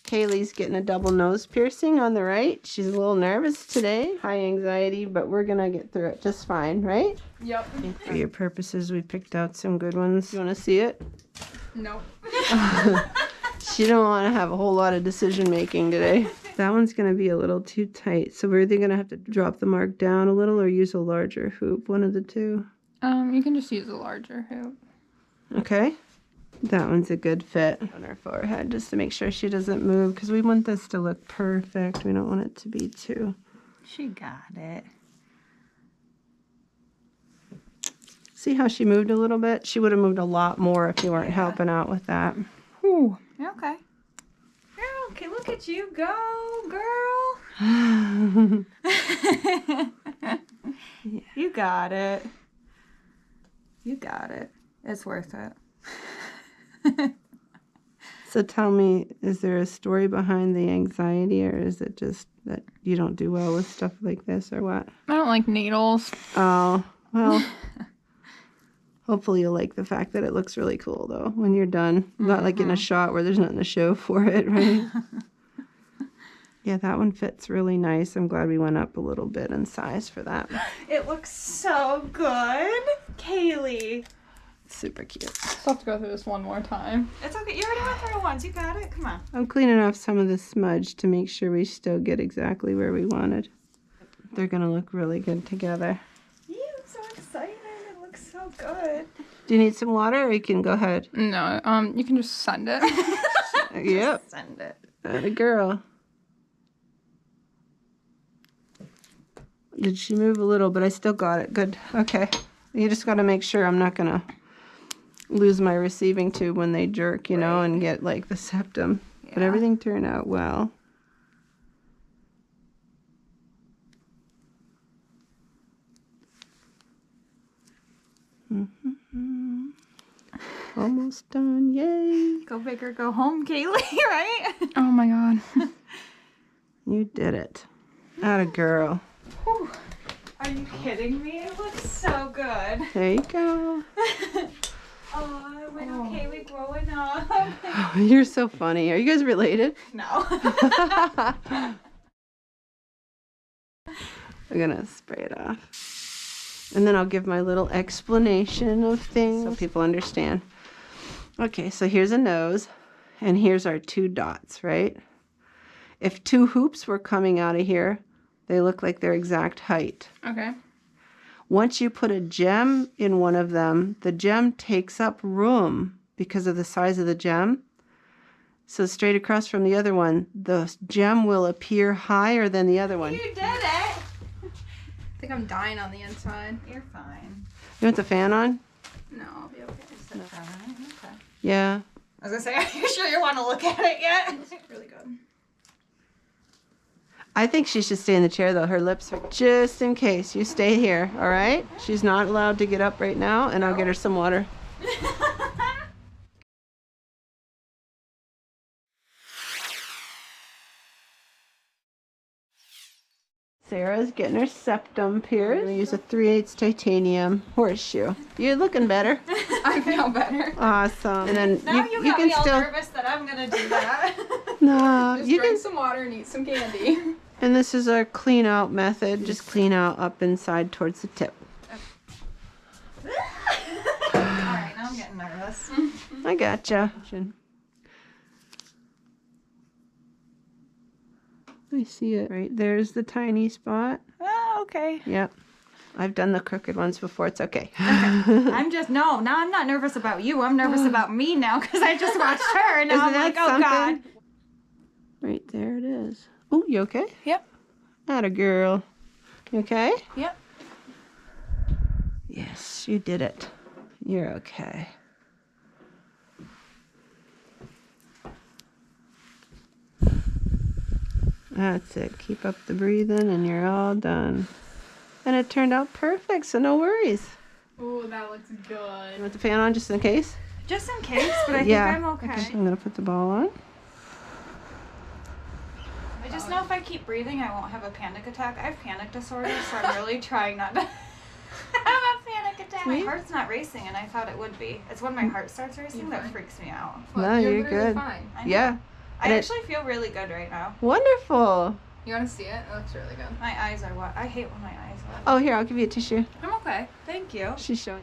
Kaylee's getting a double nose piercing on the right. She's a little nervous today. High anxiety, but we're going to get through it just fine, right? Yep. For your purposes, we picked out some good ones. You want to see it? No. She don't want to have a whole lot of decision making today. That one's going to be a little too tight. So we're either going to have to drop the mark down a little or use a larger hoop. One of the two. You can just use a larger hoop. Okay. That one's a good fit on her forehead just to make sure she doesn't move because we want this to look perfect. We don't want it to be too. She got it. See how she moved a little bit? She would have moved a lot more if you weren't helping out with that. Whew. Okay. Girl, okay, look at you go, girl. Yeah. You got it. You got it. It's worth it. So tell me, is there a story behind the anxiety, or is it just that you don't do well with stuff like this, or what? I don't like needles. Oh, well, hopefully you'll like the fact that it looks really cool, though, when you're done. Not like in a shot where there's nothing to show for it, right? Yeah, that one fits really nice. I'm glad we went up a little bit in size for that. It looks so good. Kaylee. Super cute. I'll have to go through this one more time. It's okay. You already went through it once. You got it. Come on. I'm cleaning off some of the smudge to make sure we still get exactly where we wanted. They're going to look really good together. I'm so excited. It looks so good. Do you need some water, or you can go ahead? No, you can just send it. Yep. Send it. Atta girl. Did she move a little, but I still got it. Good. Okay. You just got to make sure I'm not going to lose my receiving tube when they jerk, you know, and get like the septum. Yeah. But everything turned out well. Almost done. Yay. Go big or go home, Kaylee, right? Oh my god. You did it. Atta girl. Whew. Are you kidding me? It looks so good. There you go. Oh, when Kaylee growing up. Oh, you're so funny. Are you guys related? No. I'm gonna spray it off. And then I'll give my little explanation of things so people understand. Okay, so here's a nose, and here's our two dots, right? If two hoops were coming out of here, they look like their exact height. Okay. Once you put a gem in one of them, the gem takes up room because of the size of the gem. So straight across from the other one, the gem will appear higher than the other one. You did it. I think I'm dying on the inside. You're fine. You want the fan on? No, I'll be okay. No. Okay. Yeah. I was gonna say, are you sure you want to look at it yet? It's really good. I think she should stay in the chair, though. Her lips are just in case. You stay here, all right? She's not allowed to get up right now, and I'll get her some water. Sarah's getting her septum pierced. We use a 3/8 titanium horseshoe. You're looking better. I feel better. Awesome. And then Now you got can me all still nervous that I'm gonna do that. no. Just You drink can. some water and eat some candy. And this is our clean out method. Just clean out up inside towards the tip. Alright, now I'm getting nervous. I gotcha. I see it. Right there's the tiny spot. Oh, okay. Yep. I've done the crooked ones before. It's okay. I'm just, now I'm not nervous about you. I'm nervous about me now because I just watched her and now I'm Isn't like, that oh God. something? Right there it is. Oh, you okay? Yep. Atta girl. You okay? Yep. Yes, you did it. You're okay. That's it. Keep up the breathing and you're all done. And it turned out perfect, so no worries. Oh, that looks You good. want the fan on just in case? Just in case, but I Yeah. think I'm okay. I'm going to put the ball on. I just know if I keep breathing, I won't have a panic attack. I have panic disorder, so I'm really trying not to have a panic attack. My heart's not racing, and I thought it would be. It's when my heart starts racing that freaks me out. No, you're literally good. Fine. I know. Yeah. I actually feel really good right now. Wonderful. You want to see it? It looks really good. My eyes are wet. I hate when my eyes are wet. Oh, here, I'll give you a tissue. I'm okay. Thank you. She's showing.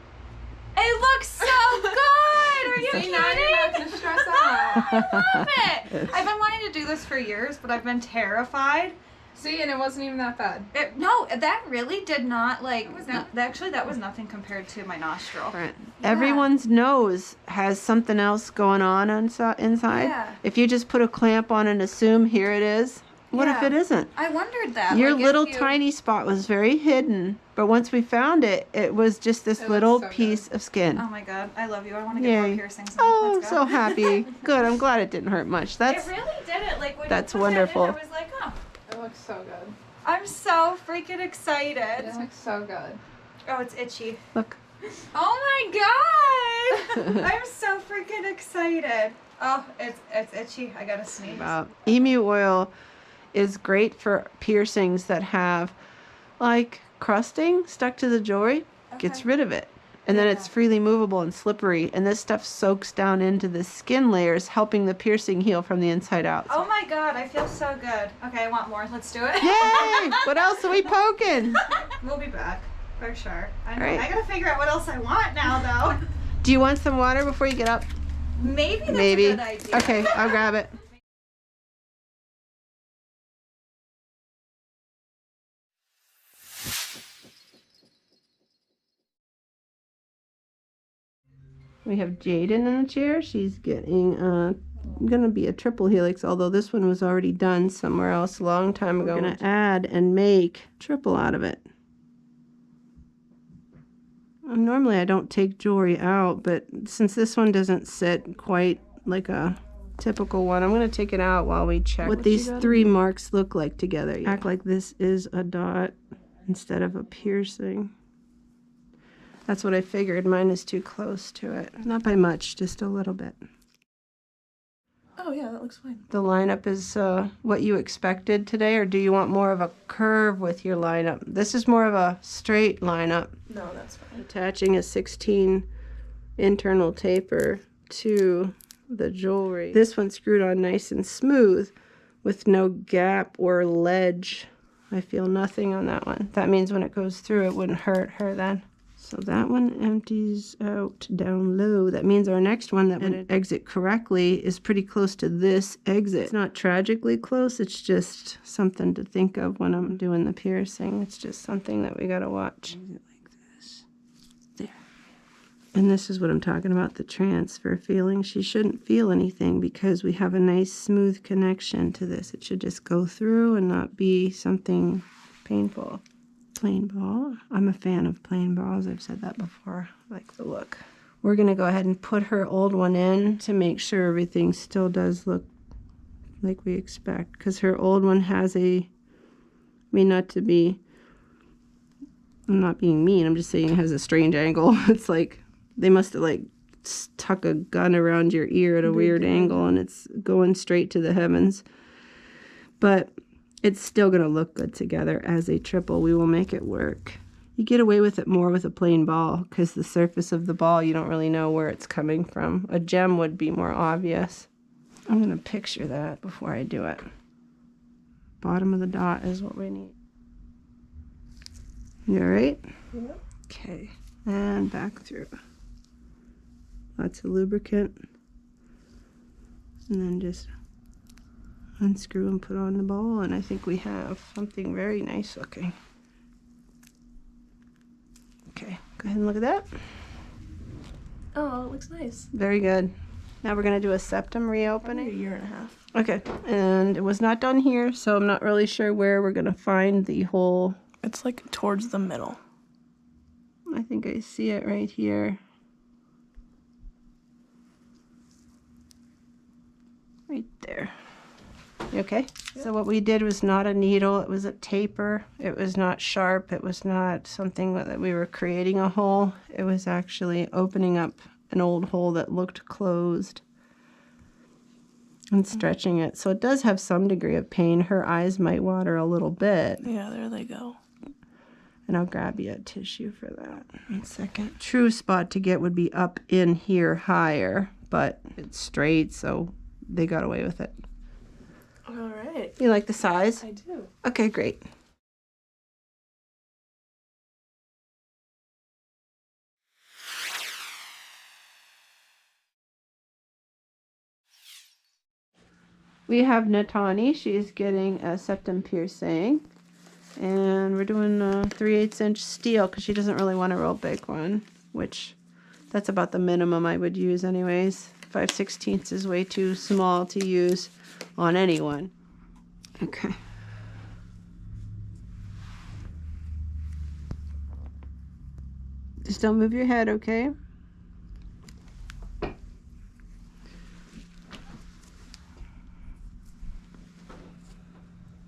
It looks so good! Are you See, kidding? now you're not going to stress out. I love it! I've been wanting to do this for years, but I've been terrified. See, and it wasn't even that bad. No, that really did not, like, actually, that was nothing compared to my nostril. Right. Yeah. Everyone's nose has something else going on inside. Yeah. If you just put a clamp on and assume here it is, what if Yeah. it isn't? I wondered that. Your like, if little you- tiny spot was very hidden, but once we found it, it was just this It little looks so piece of skin. Oh my god, I love you. I want to get Yay. more piercings. Now. Oh, I'm Let's go. so happy. Good. I'm glad it didn't hurt much. That's It really did it. Like when that's you put wonderful. That in, I was like, oh, It looks so good. I'm so freaking excited. It looks so good. Oh, it's itchy. look. Oh my god! I'm so freaking excited. Oh, it's itchy. I gotta sneeze. Emu oil is great for piercings that have like crusting stuck to the jewelry. Gets Okay. rid of it. And then it's freely movable and slippery. And this stuff soaks down into the skin layers, helping the piercing heal from the inside out. Oh my god, I feel so good. Okay, I want more. Let's do it. Yay! What else are we poking? We'll be back. For sure. I know. Right. I gotta figure out what else I want now, though. Do you want some water before you get up? Maybe that's Maybe. a good idea. Okay, I'll grab it. We have Jaden in the chair. She's getting gonna be a triple helix, although this one was already done somewhere else a long time ago. We're gonna add and make triple out of it. Normally I don't take jewelry out, but since this one doesn't sit quite like a typical one, I'm going to take it out while we check what these three marks look like together. Act like this is a dot instead of a piercing. That's what I figured. Mine is too close to it. Not by much, just a little bit. Oh, yeah, that looks fine. The lineup is what you expected today, or do you want more of a curve with your lineup? This is more of a straight lineup. No, that's fine. Attaching a 16 internal taper to the jewelry. This one's screwed on nice and smooth with no gap or ledge. I feel nothing on that one. That means when it goes through, it wouldn't hurt her then. So that one empties out down low. That means our next one that would exit correctly is pretty close to this exit. It's not tragically close. It's just something to think of when I'm doing the piercing. It's just something that we gotta watch. Like this. There. And this is what I'm talking about, the transfer feeling. She shouldn't feel anything because we have a nice smooth connection to this. It should just go through and not be something painful. Plain ball. I'm a fan of plain balls. I've said that before. I like the look. We're going to go ahead and put her old one in to make sure everything still does look like we expect. Because her old one has a, not to be, I'm not being mean. I'm just saying it has a strange angle. It's like they must have like stuck a gun around your ear at a weird angle and it's going straight to the heavens. But it's still going to look good together as a triple. We will make it work. You get away with it more with a plain ball because the surface of the ball, you don't really know where it's coming from. A gem would be more obvious. I'm going to picture that before I do it. Bottom of the dot is what we need. You all right? Yep. Okay. And back through. Lots of lubricant. And then just unscrew and put on the ball, and I think we have something very nice looking. Okay, go ahead and look at that. Oh, it looks nice. Very good. Now we're going to do a septum reopening. Probably a year and a half. Okay, and it was not done here, so I'm not really sure where we're going to find the hole. It's like towards the middle. I think I see it right here. Right there. You okay? Yep. So what we did was not a needle, it was a taper. It was not sharp, it was not something that we were creating a hole. It was actually opening up an old hole that looked closed and stretching it. So it does have some degree of pain. Her eyes might water a little bit. Yeah, there they go. And I'll grab you a tissue for that. 1 second. True spot to get would be up in here higher, but it's straight, so they got away with it. You like the size? I do. Okay, great. We have Natani. She's getting a septum piercing. And we're doing a 3/8 inch steel because she doesn't really want a real big one, which that's about the minimum I would use anyways. 5/16 is way too small to use on anyone. Okay. Just don't move your head, okay?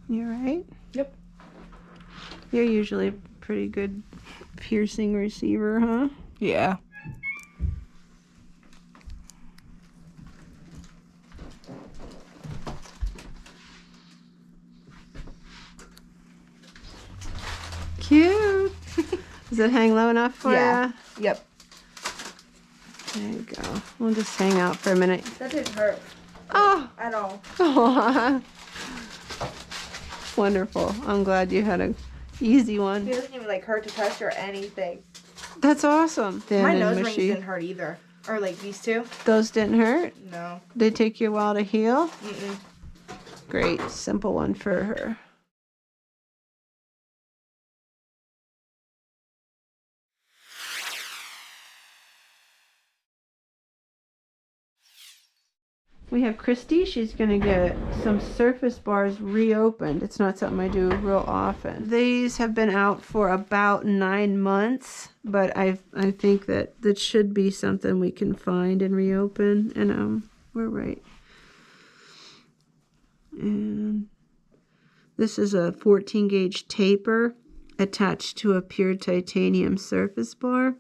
You alright? Yep. You're usually a pretty good piercing receiver, huh? Yeah. Cute. Does it hang low enough for Yeah. you? Yep. There you go. We'll just hang out for a minute. That didn't hurt Oh! at all. Aw. Wonderful. I'm glad you had a easy one. It doesn't even like hurt to touch or anything. That's awesome. Thin My and nose rings mushy. didn't hurt either. Or like these two. Those didn't hurt? No. They take you a while to heal? Mm-mm. Great. Simple one for her. We have Christy. She's going to get some surface bars reopened. It's not something I do real often. These have been out for about 9 months, but I think that should be something we can find and reopen. And we're right. And this is a 14 gauge taper attached to a pure titanium surface bar.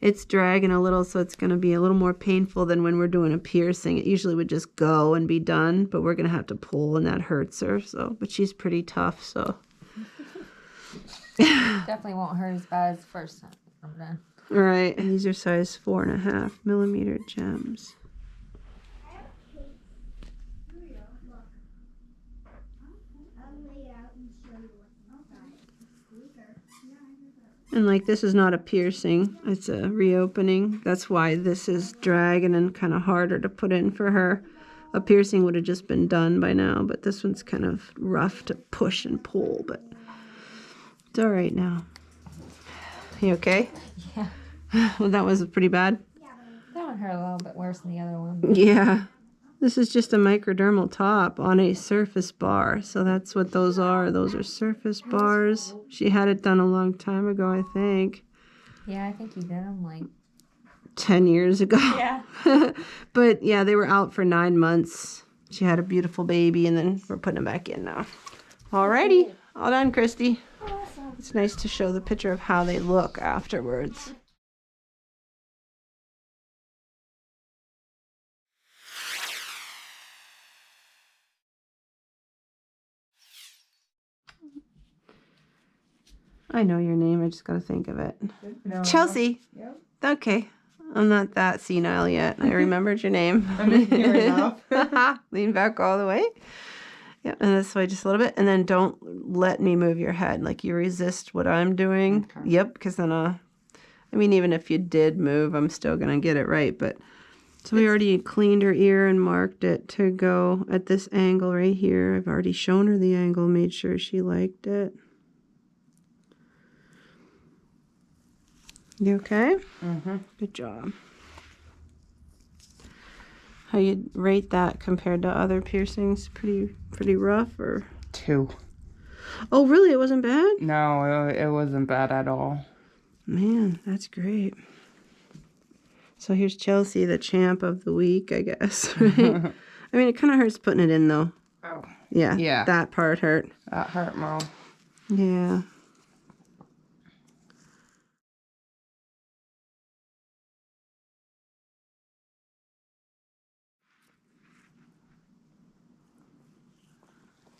It's dragging a little, so it's going to be a little more painful than when we're doing a piercing. It usually would just go and be done, but we're going to have to pull, and that hurts her. So, but she's pretty tough, so. Definitely won't hurt as bad as the first time I'm done. All right, and these are size 4.5 millimeter gems. And like this is not a piercing, it's a reopening. That's why this is dragging and kind of harder to put in for her. A piercing would have just been done by now, but this one's kind of rough to push and pull, but it's all right now. You okay? Yeah. Well, that was pretty bad. That one hurt a little bit worse than the other one. Yeah. This is just a microdermal top on a surface bar. So that's what those are. Those are surface bars. She had it done a long time ago, I think. Yeah, I think you did them like 10 years ago. Yeah. But yeah, they were out for 9 months. She had a beautiful baby, and then we're putting them back in now. Alrighty. All done, Christy. Awesome. It's nice to show the picture of how they look afterwards. I know your name. I just got to think of it. No. Chelsea. Yep. Okay. I'm not that senile yet. I remembered your name. I'm just hearing enough. Lean back all the way. Yeah, and this way just a little bit. And then don't let me move your head. Like you resist what I'm doing. Okay. Yep, because then I mean, even if you did move, I'm still going to get it right. But so we already cleaned her ear and marked it to go at this angle right here. I've already shown her the angle, made sure she liked it. You okay? Mm-hmm. Good job. How you rate that compared to other piercings? Pretty rough, or? 2. Oh, really? It wasn't bad? No, it wasn't bad at all. Man, that's great. So here's Chelsea, the champ of the week, I guess. Right? I mean, it kind of hurts putting it in, though. Oh. Yeah. Yeah. That part hurt. That hurt, Mom. Yeah.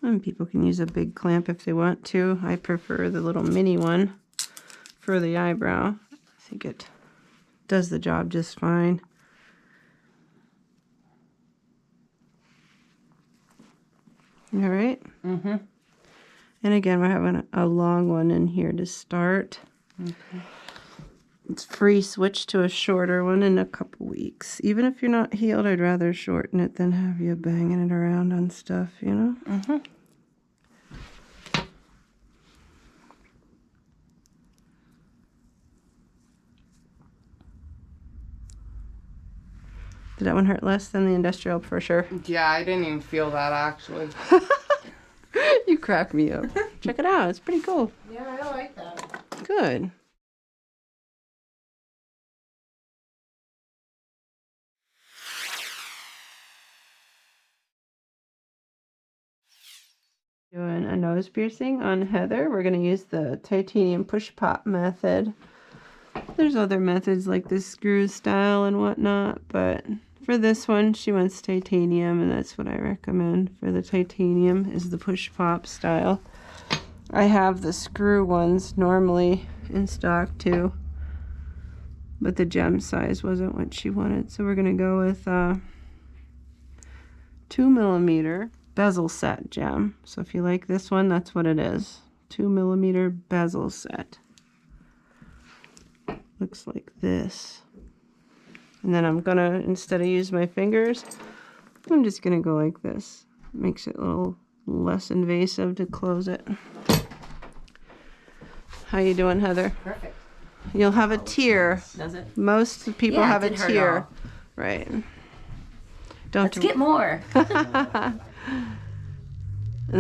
And people can use a big clamp if they want to. I prefer the little mini one for the eyebrow. I think it does the job just fine. All right. Mm-hmm. And again, we're having a long one in here to start. It's free switch to a shorter one in a couple weeks. Even if you're not healed, I'd rather shorten it than have you banging it around on stuff, you know? Mm-hmm. Did that one hurt less than the industrial for sure? Yeah, I didn't even feel that actually. You crack me up. Check it out. It's pretty cool. Yeah, I like that. Good. Doing a nose piercing on Heather. We're going to use the titanium push pop method. There's other methods like the screw style and whatnot, but for this one she wants titanium, and that's what I recommend for the titanium is the push pop style. I have the screw ones normally in stock too, but the gem size wasn't what she wanted, so we're going to go with 2mm bezel set gem. So if you like this one, that's what it is. 2mm bezel set. Looks like this. And then I'm gonna, instead of use my fingers, I'm just gonna go like this. Makes it a little less invasive to close it. How you doing, Heather? Perfect. You'll have a tear. Does it? Most people Yeah, it have a didn't hurt at tear. all. Right. Don't Let's get more. And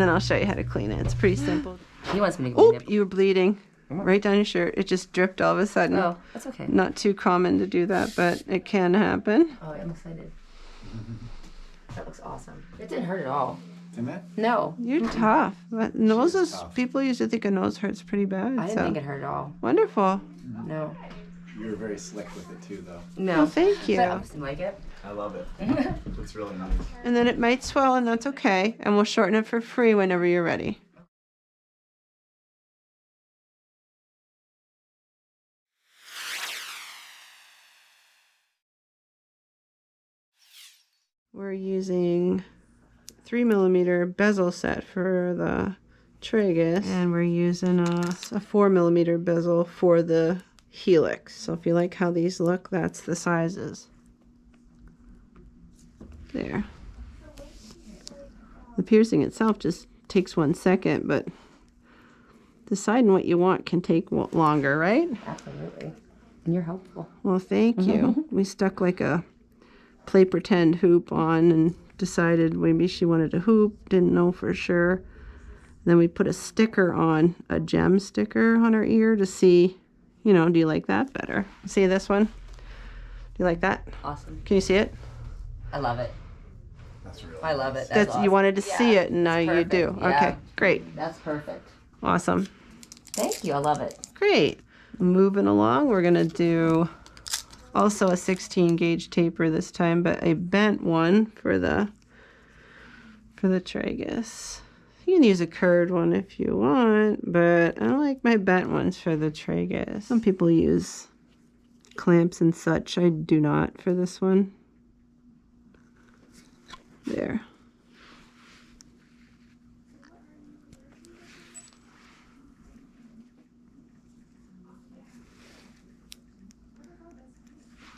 then I'll show you how to clean it. It's pretty simple. He wants me to Oh, clean it. you were bleeding right down your shirt. It just dripped all of a sudden. Oh, that's okay. Not too common to do that, but it can happen. Oh, I'm excited. That looks awesome. It didn't hurt at all. Didn't it? No, You're tough. But noses, tough. people usually think a nose hurts pretty bad. I didn't so think it hurt at all. wonderful. No. You were very slick with it too, though. No. Well, thank you. But I obviously like it. I love it. Looks really nice. And then it might swell, and that's okay. And we'll shorten it for free whenever you're ready. We're using 3mm bezel set for the tragus, and we're using a 4mm bezel for the Helix. So if you like how these look, that's the sizes. There. The piercing itself just takes 1 second, but deciding what you want can take longer, right? Absolutely. And you're helpful. Well, thank you. We stuck like a play pretend hoop on and decided maybe she wanted a hoop, didn't know for sure. Then we put a sticker on, a gem sticker on her ear to see, you know, do you like that better? See this one? Do you like that? Awesome. Can you see it? I love it. That's really I love it. That's awesome. you wanted to see Yeah, it, and now it's you do. perfect. Yeah. Okay, great. That's perfect. Awesome. Thank you. I love it. Great. Moving along, we're going to do also a 16 gauge taper this time, but a bent one for the tragus. You can use a curved one if you want, but I like my bent ones for the tragus. Some people use clamps and such. I do not for this one. There.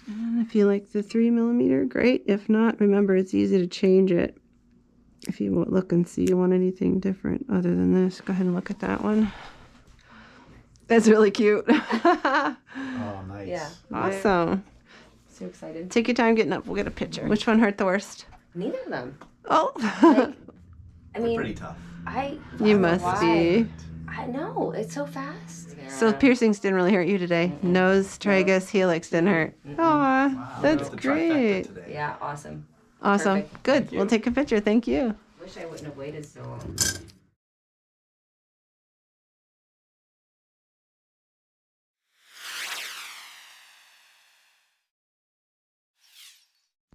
And if you like the 3mm, great. If not, remember it's easy to change it. If you look and see you want anything different other than this, go ahead and look at that one. That's really cute. Oh, nice. Yeah. Awesome. So excited. Take your time getting up. We'll get a picture. Which one hurt the worst? Neither of them. Oh, Like, I They're mean, pretty tough. I you don't know must why. be. I know. It's so fast. So piercings didn't really hurt you today. Nose, tragus, helix didn't hurt. Aw, Wow, that's the trifecta great. today. Yeah, awesome. Awesome. Perfect. Good. Thank you. We'll take a picture. Thank you. Wish I wouldn't have waited so long.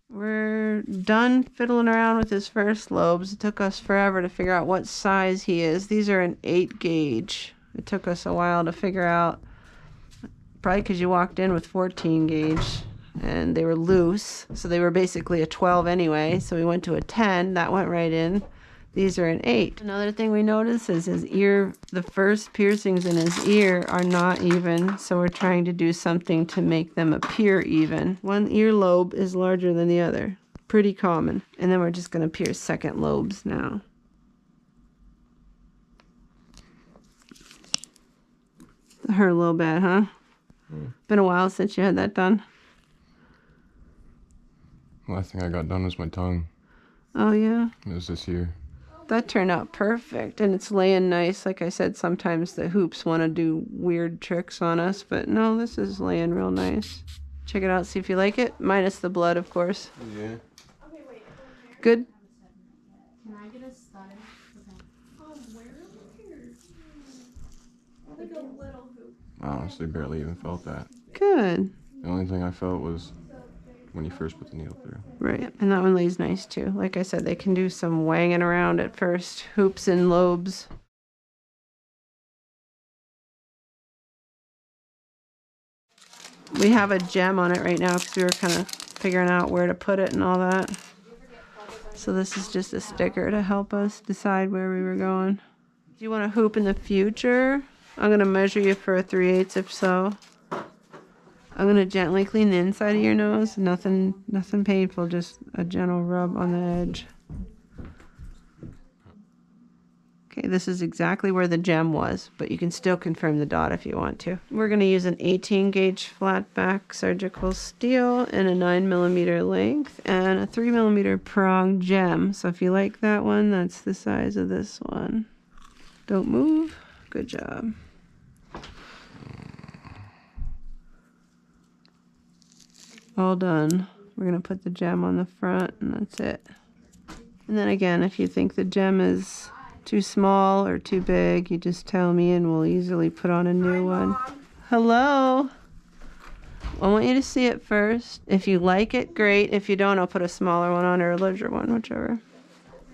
We're done fiddling around with his first lobes. It took us forever to figure out what size he is. These are an 8 gauge. It took us a while to figure out, probably because you walked in with 14 gauge and they were loose. So they were basically a 12 anyway. So we went to a 10. That went right in. These are an 8. Another thing we notice is his ear, the first piercings in his ear are not even, so we're trying to do something to make them appear even. One earlobe is larger than the other. Pretty common. And then we're just going to pierce second lobes now. Hurt a little bit, huh? Been a while since you had that done. Last thing I got done was my tongue. Oh, yeah? It was this year. That turned out perfect, and it's laying nice. Like I said, sometimes the hoops want to do weird tricks on us, but no, this is laying real nice. Check it out, see if you like it. Minus the blood, of course. Yeah. Good? Can I get a stutter? Okay. Oh, where are here? Like a little hoop. I honestly barely even felt that. Good. The only thing I felt was when you first put the needle through. Right, and that one lays nice too. Like I said, they can do some wanging around at first. Hoops and lobes. We have a gem on it right now because we were kind of figuring out where to put it and all that. So this is just a sticker to help us decide where we were going. Do you want a hoop in the future? I'm going to measure you for a 3/8 if so. I'm going to gently clean the inside of your nose. Nothing painful, just a gentle rub on the edge. Okay, this is exactly where the gem was, but you can still confirm the dot if you want to. We're going to use an 18 gauge flat back surgical steel and a 9mm length and a 3mm prong gem. So if you like that one, that's the size of this one. Don't move. Good job. All done. We're going to put the gem on the front and that's it. And then again, if you think the gem is too small or too big, you just tell me and we'll easily put on a new one. Hello. I want you to see it first. If you like it, great. If you don't, I'll put a smaller one on or a larger one, whichever.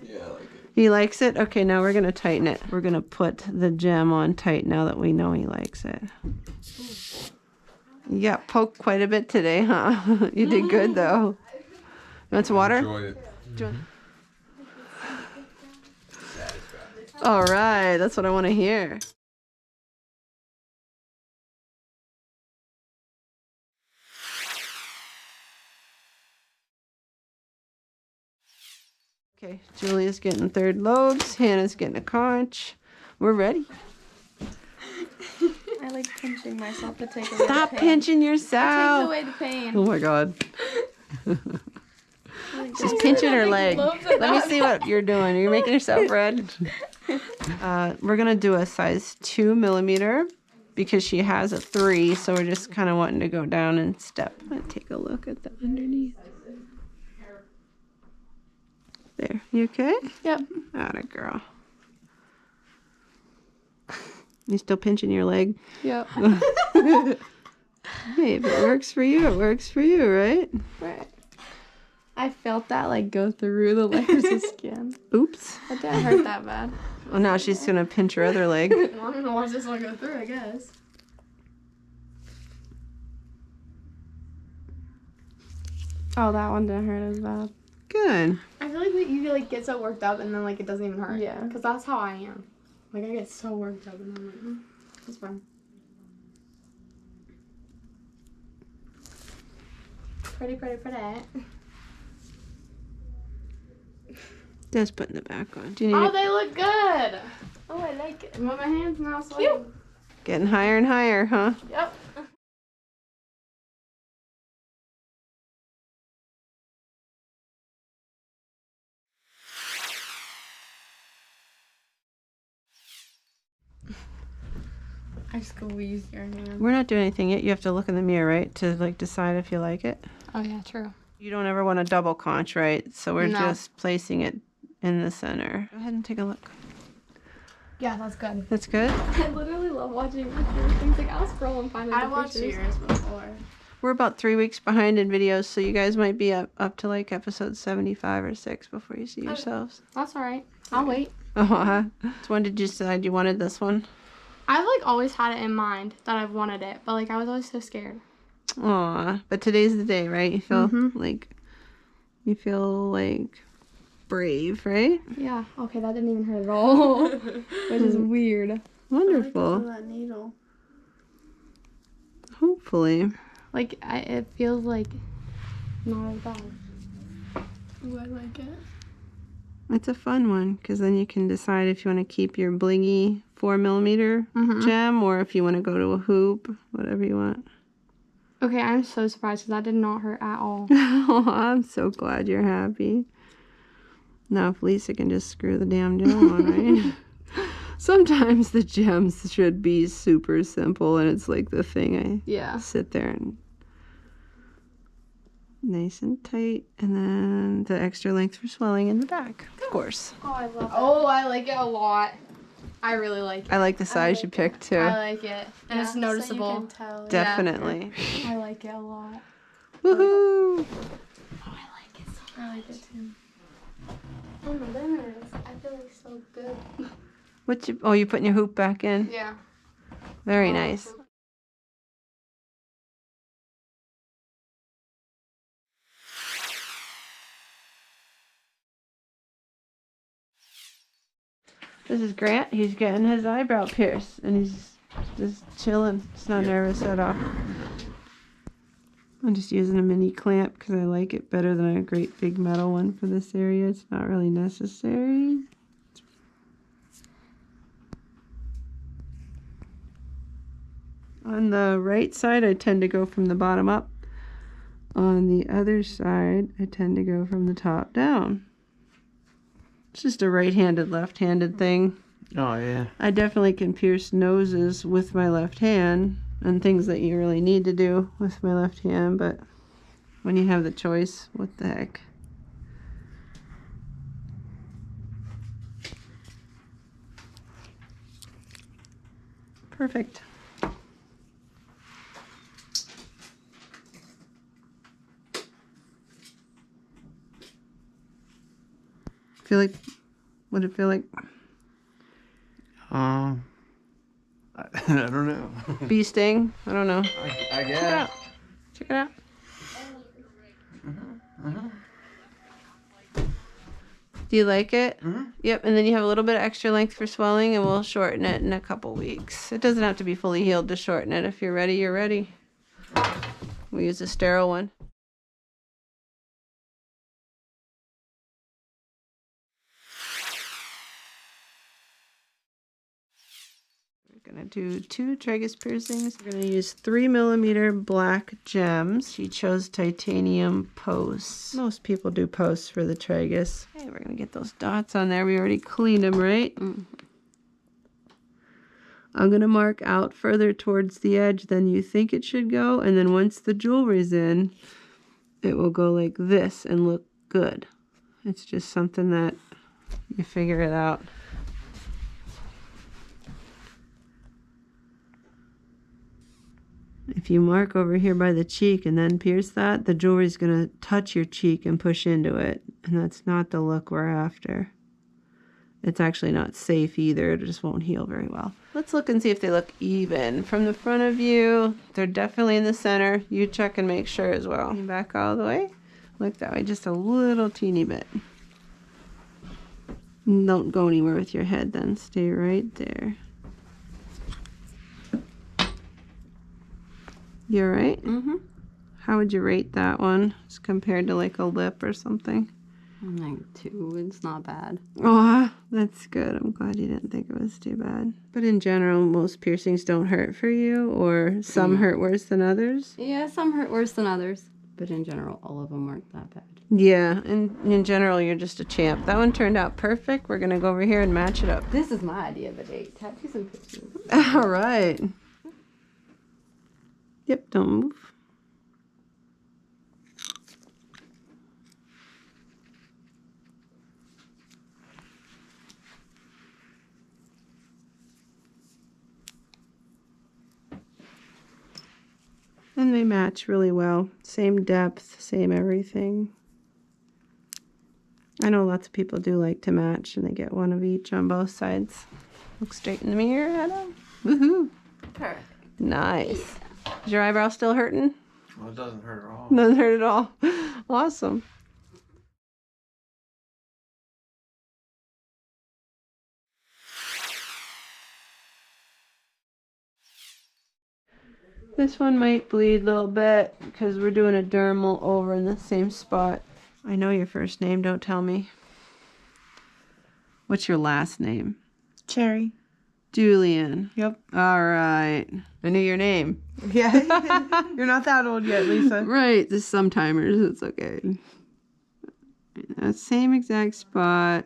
Yeah, I like it. He likes it? Okay, now we're going to tighten it. We're going to put the gem on tight now that we know he likes it. Yeah, poked quite a bit today, huh? You did good, though. You want some water? Enjoy it. All right, that's what I want to hear. Okay, Julia's getting third lobes. Hannah's getting a conch. We're ready. I like pinching myself to take away Stop the pain. pinching It yourself. takes away the pain. Oh my God. She's pinching her leg. Let me see what you're doing. You're making yourself red. We're going to do a size 2mm because she has a 3, so we're just kind of wanting to go down and step. I'm going to take a look at the underneath. There. You okay? Yep. Atta girl. You still pinching your leg? Yep. Hey, if it works for you, it works for you, right? Right. I felt that like go through the layers of skin. Oops. That didn't hurt that bad. Well, now she's going to pinch her other leg. Well, I'm gonna watch this one go through, I guess. Oh, that one didn't hurt as bad. Good. I feel like you like get so worked up and then like it doesn't even hurt. Yeah. Because that's how I am. Like I get so worked up and I'm like, it's fine. Pretty. Just putting the back on. Do you need Oh, it? they look good. Oh, I like it. But my hands now sweating. Getting higher and higher, huh? Yep. I squeezed your hand. We're not doing anything yet. You have to look in the mirror, right? To like decide if you like it. Oh yeah, true. You don't ever want a double conch, right? So we're No. just placing it in the center. Go ahead and take a look. Yeah, that's good. That's good. I literally love watching your things. Like I'll scroll and find I watched pictures. yours before. We're about 3 weeks behind in videos, so you guys might be up to like episode 75 or 6 before you see yourselves. That's all right. I'll wait. Oh, so when did you decide you wanted this one? I've like always had it in mind that I've wanted it, but like I was always so scared. Aw, but today's the day, right? You feel Mhm. like brave, right? Yeah. Okay, that didn't even hurt at all. Which is weird. Wonderful. That needle. Hopefully. Like, it feels like not as bad. Ooh, I like it. It's a fun one because then you can decide if you want to keep your blingy 4mm gem or if you want to go to a hoop, whatever you want. Okay, I'm so surprised because that did not hurt at all. Oh, I'm so glad you're happy. Now, if Lisa can just screw the damn gem on, right? Sometimes the gems should be super simple, and it's like the thing I sit there and nice and tight, and then the extra length for swelling in the back, of course. Oh, I love it. Oh, I like it a lot. I really like it. I like the size you picked too. I like it. And it's noticeable. So you can tell. Definitely. I like it a lot. Woohoo! Oh, I like it so I like it too. Oh my goodness. I feel like so good. Oh, you putting your hoop back in? Yeah. Very nice. This is Grant. He's getting his eyebrow pierced, and he's just chilling. He's not nervous at all. I'm just using a mini clamp because I like it better than a great big metal one for this area. It's not really necessary. On the right side, I tend to go from the bottom up. On the other side, I tend to go from the top down. It's just a right-handed, left-handed thing. Oh, yeah. I definitely can pierce noses with my left hand and things that you really need to do with my left hand, but when you have the choice, what the heck. Perfect. What'd it feel like? I don't know. Bee sting? I don't know. I Check it guess. out. Check it out. Do you like it? Yep, and then you have a little bit of extra length for swelling, and we'll shorten it in a couple weeks. It doesn't have to be fully healed to shorten it. If you're ready, you're ready. We use a sterile one. We're going to do 2 tragus piercings. We're going to use 3mm black gems. She chose titanium posts. Most people do posts for the tragus. Okay, we're going to get those dots on there. We already cleaned them, right? I'm going to mark out further towards the edge than you think it should go. And then once the jewelry's in, it will go like this and look good. It's just something that you figure it out. If you mark over here by the cheek and then pierce that, the jewelry's going to touch your cheek and push into it. And that's not the look we're after. It's actually not safe either. It just won't heal very well. Let's look and see if they look even. From the front of you, they're definitely in the center. You check and make sure as well. Back all the way. Look that way, just a little teeny bit. Don't go anywhere with your head then. Stay right there. You all right? Mm-hmm. How would you rate that one as compared to like a lip or something? Like 2. It's not bad. Oh, that's good. I'm glad you didn't think it was too bad. But in general, most piercings don't hurt for you, or some hurt worse than others? Yeah, some hurt worse than others. But in general, all of them weren't that bad. Yeah, and in general, you're just a champ. That one turned out perfect. We're going to go over here and match it up. This is my idea of a date. Tattoos and pictures. All right. Yep, don't move. And they match really well. Same depth, same everything. I know lots of people do like to match, and they get one of each on both sides. Look straight in the mirror at them. Woohoo! Perfect. Nice. Is your eyebrow still hurting? Well, it doesn't hurt at all. Doesn't hurt at all. Awesome. This one might bleed a little bit because we're doing a dermal over in the same spot. I know your first name, don't tell me. What's your last name? Cherry. Julian. Yep. All right. I knew your name. Yeah. You're not that old yet, Lisa. Right. Just some timers. It's okay. That same exact spot.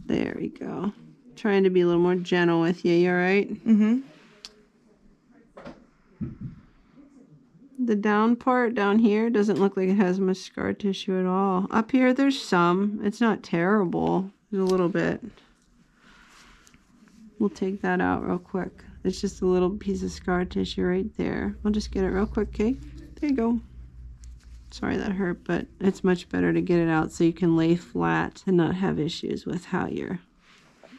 There we go. Trying to be a little more gentle with you. You all right? Mm-hmm. The down part down here doesn't look like it has much scar tissue at all. Up here, there's some. It's not terrible. There's a little bit. We'll take that out real quick. It's just a little piece of scar tissue right there. I'll just get it real quick, okay? There you go. Sorry that hurt, but it's much better to get it out so you can lay flat and not have issues with how your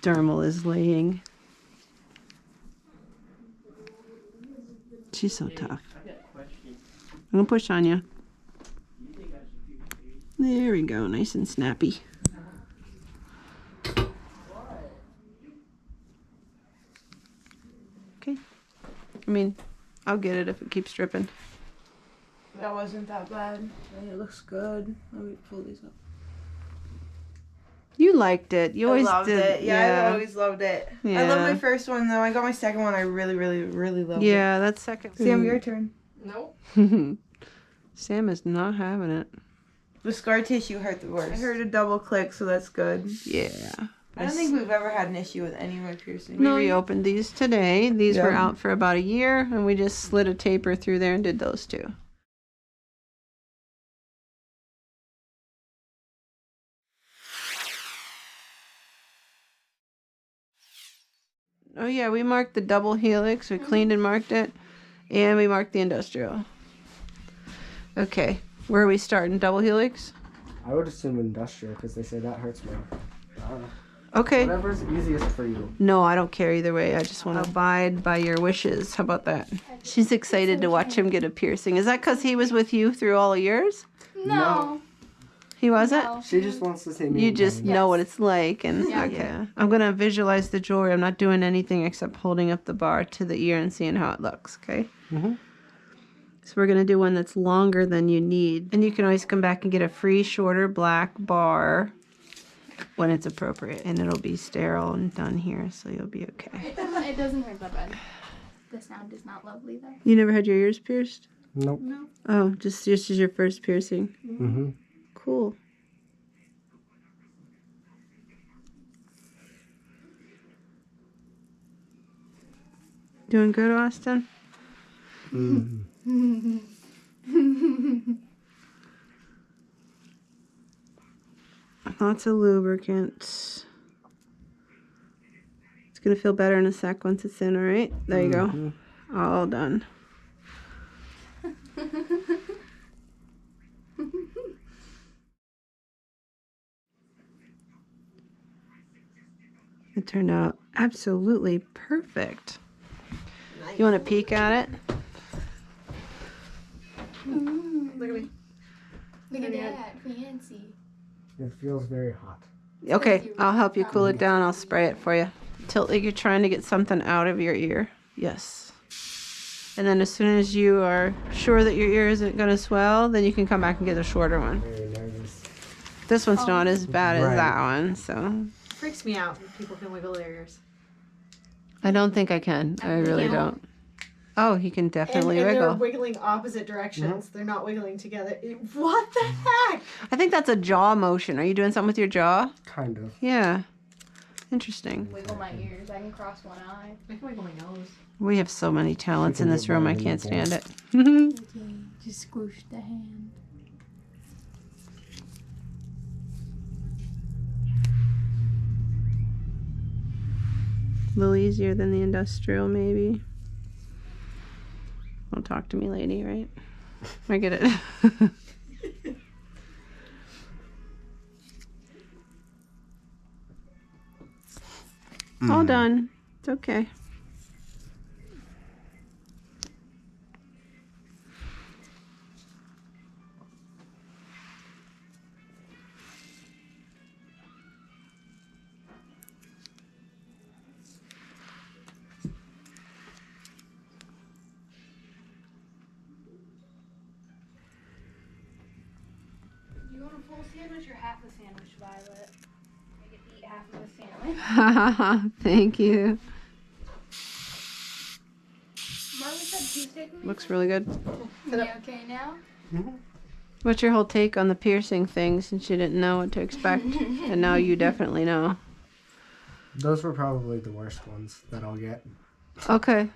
dermal is laying. She's so tough. I'm gonna push on you. There we go, nice and snappy. Okay. I mean, I'll get it if it keeps dripping. That wasn't that bad. It looks good. Let me pull these up. You liked it. You always loved did. it. Yeah, I always loved it. Yeah. I love my first one though. I got my second one. I really, really, really loved it. Yeah, that's second. Sam, your turn. Nope. Sam is not having it. The scar tissue hurt the worst. I heard a double click, so that's good. Yeah. I don't think we've ever had an issue with any of my piercings. We reopened these today. These were out for about a year, and we just slid a taper through there and did those two. Oh yeah, we marked the double helix. We cleaned and marked it, and we marked the industrial. Okay, where are we starting? Double helix? I would assume industrial because they say that hurts more. I don't know. Okay. Whatever's easiest for you. No, I don't care either way. I just want to abide by your wishes. How about that? She's excited to watch him get a piercing. Is that because he was with you through all of yours? No. He wasn't? No. She just wants to say me. You just know what it's like. And okay. I'm going to visualize the jewelry. I'm not doing anything except holding up the bar to the ear and seeing how it looks, okay? Mm-hmm. So we're going to do one that's longer than you need. And you can always come back and get a free, shorter black bar when it's appropriate. And it'll be sterile and done here, so you'll be okay. It doesn't hurt that bad. The sound is not lovely though. You never had your ears pierced? Nope. No. Oh, just as your first piercing? Mm-hmm. Cool. Doing good, Austin? Mm-hmm. Lots of lubricant. It's going to feel better in a sec once it's in, all right? There you go. All done. It turned out absolutely perfect. You want to peek at it? Look at me. Look at that, fancy. It feels very hot. Okay, I'll help you cool it down. I'll spray it for you. Tilt like you're trying to get something out of your ear. Yes. And then as soon as you are sure that your ear isn't going to swell, then you can come back and get a shorter one. Very nervous. This one's not as bad as that one, so. Freaks me out when people can wiggle their ears. I don't think I can. I really don't. Oh, he can definitely and wiggle. they're wiggling opposite directions. They're not wiggling together. What the heck? I think that's a jaw motion. Are you doing something with your jaw? Kind of. Yeah. Interesting. Wiggle my ears. I can cross one eye. I can wiggle my nose. We have so many talents in this room. I can't stand it. Okay, just squish the hand. A little easier than the industrial, maybe. Don't talk to me, lady, right? I get it. All done. It's okay. sandwich or half a sandwich, Violet? I get to eat half of a sandwich. Thank you. Marley said Tuesday for me. Looks really good. You okay now? What's your whole take on the piercing thing since you didn't know what to expect? And now you definitely know. Those were probably the worst ones that I'll get. Okay.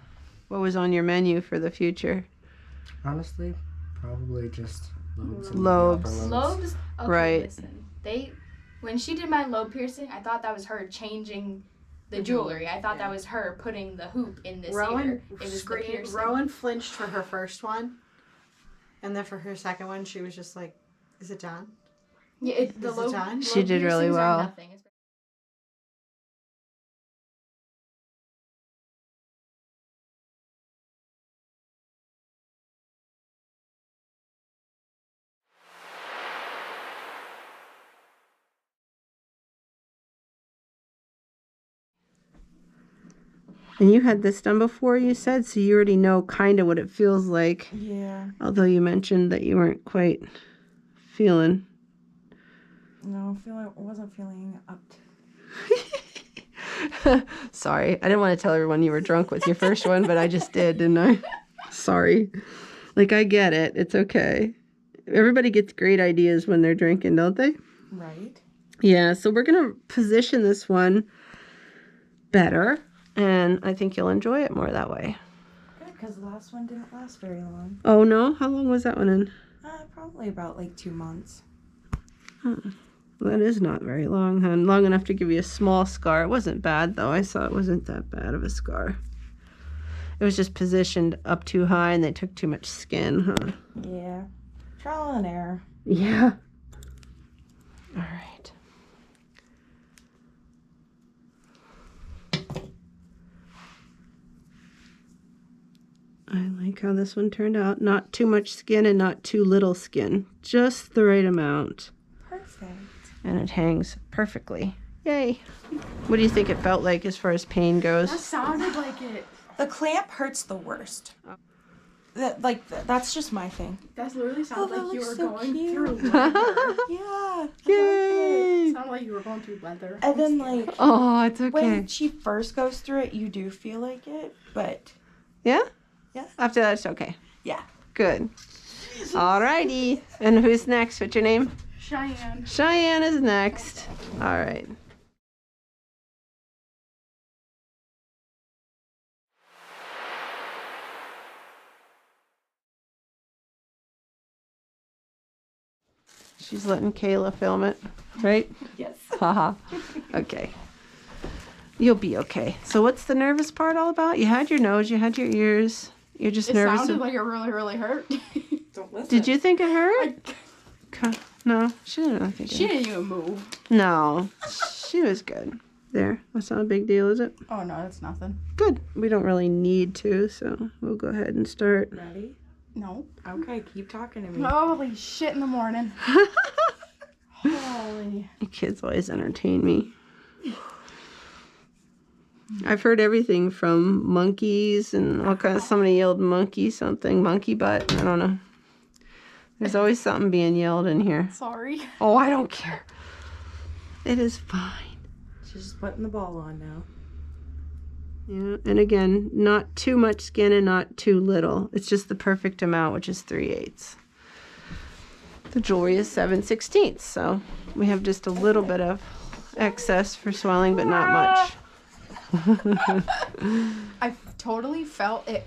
What was on your menu for the future? Honestly, probably just lobes. and Lobes. upper Lobes? Okay, Right. listen. When she did my lobe piercing, I thought that was her changing the jewelry. I thought that was her putting the hoop in this ear. It was the piercing. Rowan flinched for her first one. And then for her second one, she was just like, is it done? Yeah, Is it done? She did really piercings are well. nothing. And you had this done before, you said, so you already know kind of what it feels like. Yeah. Although you mentioned that you weren't quite feeling. No, I wasn't feeling up to. Sorry, I didn't want to tell everyone you were drunk with your first one, but I just did, didn't I? Sorry. Like, I get it. It's okay. Everybody gets great ideas when they're drinking, don't they? Right. Yeah, so we're going to position this one better, and I think you'll enjoy it more that way. Good, because the last one didn't last very long. Oh, no? How long was that one in? Probably about like 2 months. Well, that is not very long, huh? Long enough to give you a small scar. It wasn't bad, though. I saw it wasn't that bad of a scar. It was just positioned up too high, and they took too much skin, huh? Yeah. Trial and error. Yeah. All right. I like how this one turned out. Not too much skin and not too little skin. Just the right amount. Perfect. And it hangs perfectly. Yay. What do you think it felt like as far as pain goes? That sounded like it. The clamp hurts the worst. That's just my thing. That literally sounded like you were going cute. through leather. Yeah. Yay. It sounded like you were going through leather. And then like Oh, it's okay. when she first goes through it, you do feel like it, but Yeah? yeah. After that, it's okay. Yeah. Good. All righty. And who's next? What's your name? Cheyenne. Cheyenne is next. All right. She's letting Kayla film it, right? Yes. Haha. Okay. You'll be okay. So what's the nervous part all about? You had your nose, you had your ears. You're just nervous. It sounded like it really, really hurt. Don't listen. Did you think it hurt? No, she didn't think it She didn't even move. No, she was good. There, that's not a big deal, is it? Oh no, that's nothing. Good. We don't really need to, so we'll go ahead and start. Ready? No. Okay, keep talking to me. Holy shit in the morning. Holy. You kids always entertain me. I've heard everything from monkeys and all kinds. Somebody yelled monkey something, monkey butt. I don't know. There's always something being yelled in here. Sorry. Oh, I don't care. It is fine. She's just putting the ball on now. Yeah, and again, not too much skin and not too little. It's just the perfect amount, which is 3/8. The jewelry is 7/16, so we have just a little bit of excess for swelling, but not much. I totally felt it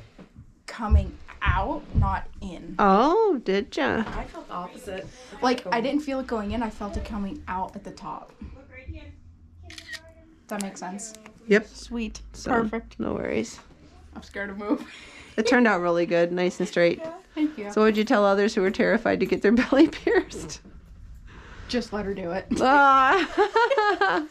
coming out, not in. Oh, did ya? I felt the opposite. Like, I didn't feel it going in, I felt it coming out at the top. That makes sense? Yep. Sweet. So, Perfect. No worries. I'm scared to move. It turned out really good, nice and straight. Thank you. So would you tell others who were terrified to get their belly pierced? Just let her do it. Ah.